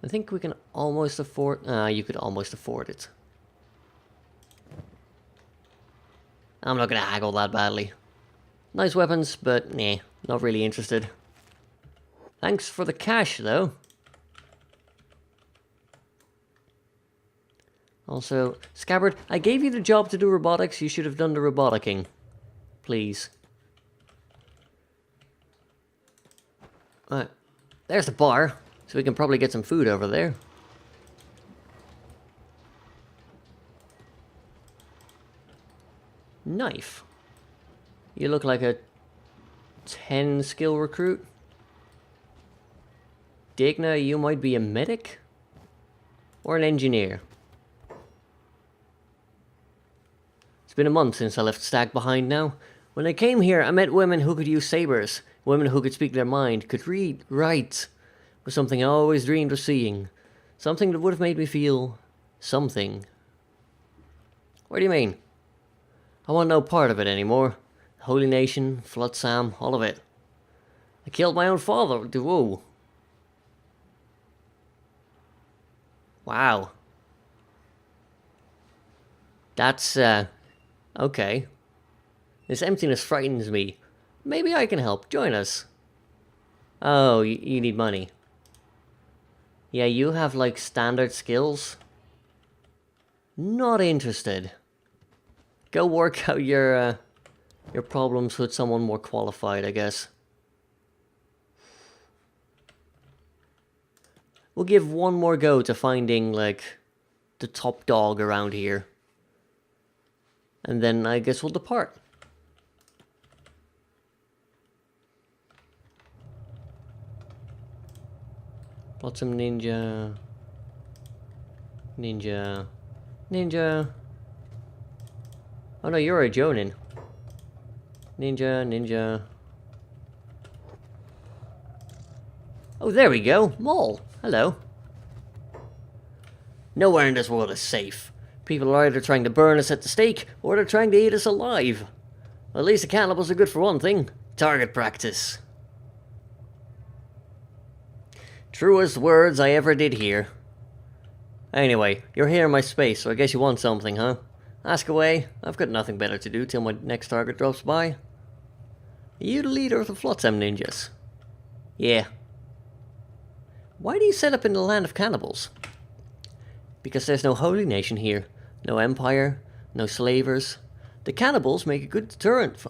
I think we can almost afford... you could almost afford it. I'm not gonna haggle that badly. Nice weapons, but nah, not really interested. Thanks for the cash, though. Also, Scabbard, I gave you the job to do robotics. You should have done the roboticking. Please. Alright. There's the bar. So we can probably get some food over there. Knife. You look like a 10 skill recruit. Digna, you might be a medic? Or an engineer? It's been a month since I left Stag behind now. When I came here, I met women who could use sabers. Women who could speak their mind, could read, write. It was something I always dreamed of seeing. Something that would have made me feel... something. What do you mean? I want no part of it anymore. Holy Nation, Flood Sam, all of it. I killed my own father. Whoa. Wow. That's, okay. This emptiness frightens me. Maybe I can help. Join us. Oh, you need money. Yeah, you have, like, standard skills. Not interested. Go work out your problems with someone more qualified, I guess. We'll give one more go to finding, like, the top dog around here. And then I guess we'll depart. Blossom Ninja. Ninja. Ninja. Oh no, you're a Jonin. Ninja, ninja. Oh, there we go. Mole. Hello. Nowhere in this world is safe. People are either trying to burn us at the stake, or they're trying to eat us alive. Well, at least the cannibals are good for one thing. Target practice. Truest words I ever did hear. Anyway, you're here in my space, so I guess you want something, huh? Ask away. I've got nothing better to do till my next target drops by. Are you the leader of the Flotsam ninjas? Yeah. Why do you set up in the land of cannibals? Because there's no holy nation here. No empire. No slavers. The cannibals make a good deterrent.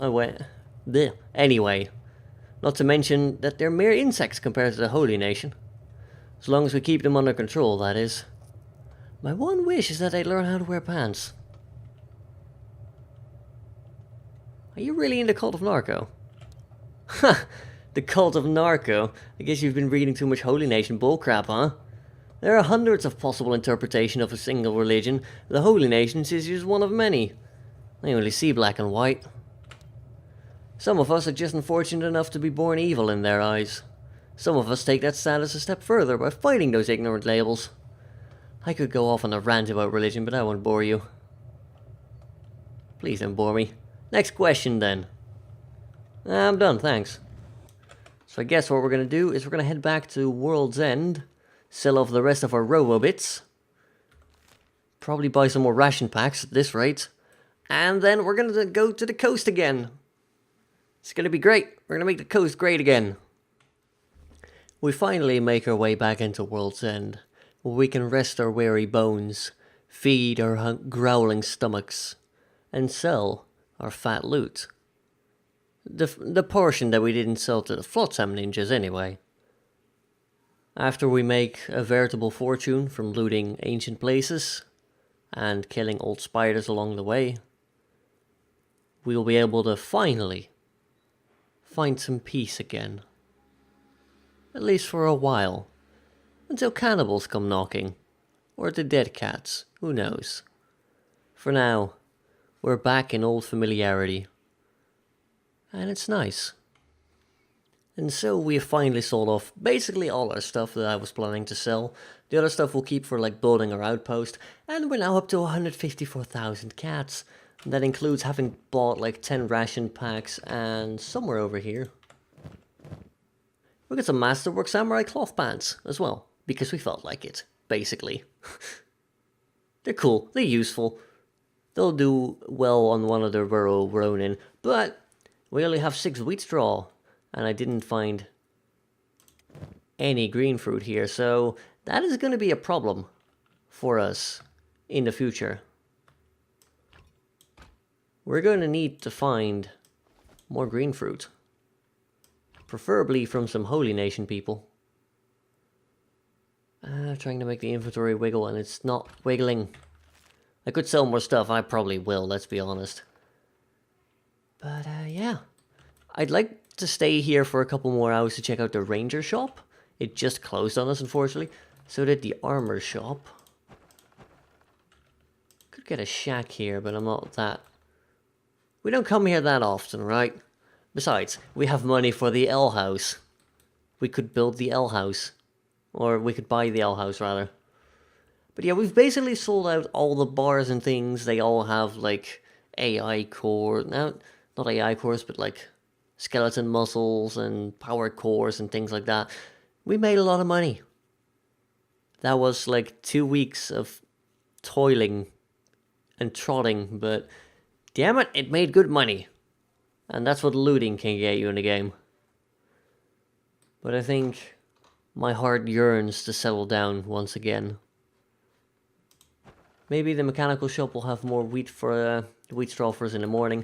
Anyway. Not to mention that they're mere insects compared to the holy nation. As long as we keep them under control, that is. My one wish is that they learn how to wear pants. Are you really in the cult of Narco? Ha! The cult of Narco? I guess you've been reading too much Holy Nation bullcrap, huh? There are hundreds of possible interpretations of a single religion. The Holy Nation is just one of many. I only see black and white. Some of us are just unfortunate enough to be born evil in their eyes. Some of us take that status a step further by fighting those ignorant labels. I could go off on a rant about religion, but I won't bore you. Please don't bore me. Next question, then. I'm done, thanks. So I guess what we're going to do is we're going to head back to World's End, sell off the rest of our Robo-Bits, probably buy some more ration packs at this rate, and then we're going to go to the coast again. It's going to be great. We're going to make the coast great again. We finally make our way back into World's End, where we can rest our weary bones, feed our growling stomachs, and sell our fat loot. The portion that we didn't sell to the Flotsam ninjas anyway. After we make a veritable fortune from looting ancient places and killing old spiders along the way, we'll be able to finally find some peace again. At least for a while. Until cannibals come knocking. Or the dead cats, who knows. For now, we're back in old familiarity. And it's nice. And so we have finally sold off basically all our stuff that I was planning to sell. The other stuff we'll keep for like building our outpost. And we're now up to 154,000 cats. And that includes having bought like 10 ration packs and somewhere over here. We got some Masterwork Samurai cloth pants as well. Because we felt like it, basically. They're cool, they're useful. They'll do well on one of the Rural Ronin. But we only have 6 wheat straw. And I didn't find any green fruit here. So that is going to be a problem for us in the future, we're going to need to find more green fruit. Preferably from some Holy Nation people. Trying to make the inventory wiggle and it's not wiggling. I could sell more stuff, I probably will, let's be honest. But yeah. I'd like to stay here for a couple more hours to check out the ranger shop. It just closed on us, unfortunately. So did the armor shop. Could get a shack here, but I'm not that... We don't come here that often, right? Besides, we have money for the L house. We could build the L house. Or we could buy the L house, rather. But yeah, we've basically sold out all the bars and things. They all have, like, AI core... Now, not AI cores, but, like, skeleton muscles and power cores and things like that. We made a lot of money. That was, like, 2 weeks of toiling and trotting, but... Damn it, it made good money. And that's what looting can get you in the game. But I think my heart yearns to settle down once again. Maybe the mechanical shop will have more wheat straw for us in the morning.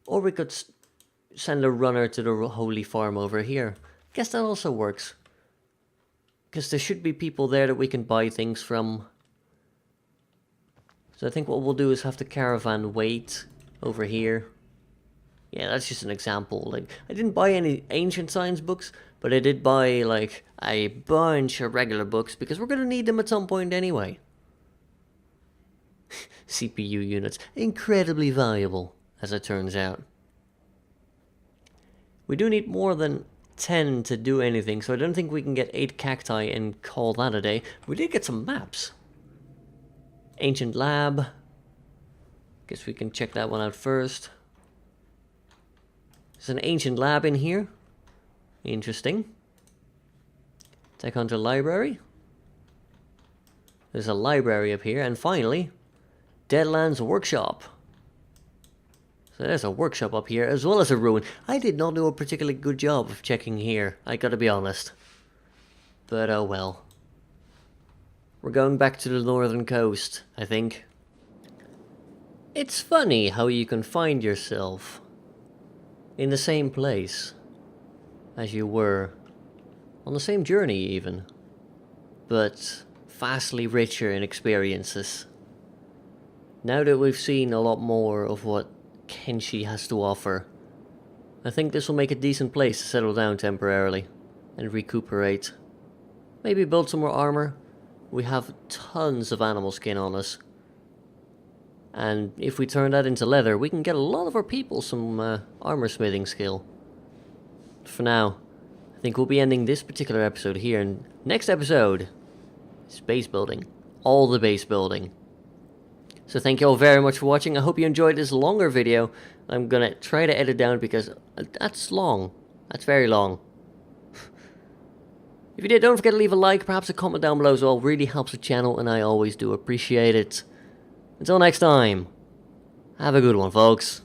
Or we could send a runner to the holy farm over here. Guess that also works. Because there should be people there that we can buy things from. So I think what we'll do is have the caravan wait over here. Yeah, that's just an example. Like, I didn't buy any ancient science books, but I did buy, like, a bunch of regular books, because we're going to need them at some point anyway. CPU units. Incredibly valuable, as it turns out. We do need more than 10 to do anything, so I don't think we can get 8 cacti and call that a day. We did get some maps. Ancient lab. Guess we can check that one out first. There's an ancient lab in here. Interesting. Tech Hunter Library. There's a library up here. And finally, Deadlands Workshop. So there's a workshop up here, as well as a ruin. I did not do a particularly good job of checking here, I gotta be honest. But oh well. We're going back to the northern coast, I think. It's funny how you can find yourself in the same place as you were, on the same journey even, but vastly richer in experiences. Now that we've seen a lot more of what Kenshi has to offer, I think this will make a decent place to settle down temporarily and recuperate. Maybe build some more armor. We have tons of animal skin on us. And if we turn that into leather, we can get a lot of our people some armor smithing skill. For now, I think we'll be ending this particular episode here. And next episode is base building. All the base building. So thank you all very much for watching. I hope you enjoyed this longer video. I'm gonna try to edit down because that's long. That's very long. If you did, don't forget to leave a like, perhaps a comment down below as well. It really helps the channel and I always do appreciate it. Until next time, have a good one, folks.